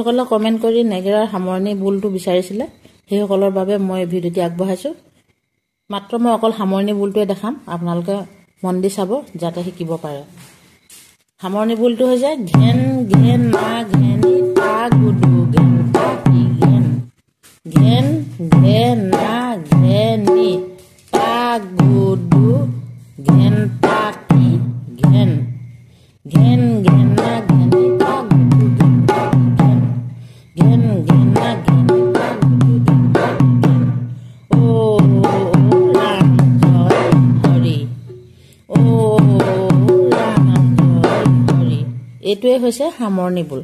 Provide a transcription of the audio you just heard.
যিসকলে কমেন্ট কৰি নেগেৰাৰ সামৰণি বোলটো বিচাৰিছিলে সেইসকলৰ বাবে মই ভিডিঅ'টি আগবঢ়াইছো মাত্ৰ মই অকল সামৰণি বোলটোৱে দেখাম আপোনালোকে মন দি চাব যাতে শিকিব পাৰে সামৰণি বোলটো হৈছে ঘেন ঘেন না ঘেনি তা গুডু ঘেন তা কি ঘেন ঘেন ঘেন না ঘেনি তা গুডু ঘেন তা কি ঘেন ঘেন ঘেন না ঘেনি তা গুডু ঘেন তা কি ঘেন ঘেন ঘেন না ঘেনি তা গুডু ঘেন তা কি ঘেন ও রাম জয় হৰি ও ৰাম জয় হৰি এইটোৱে হৈছে সামৰণি বোল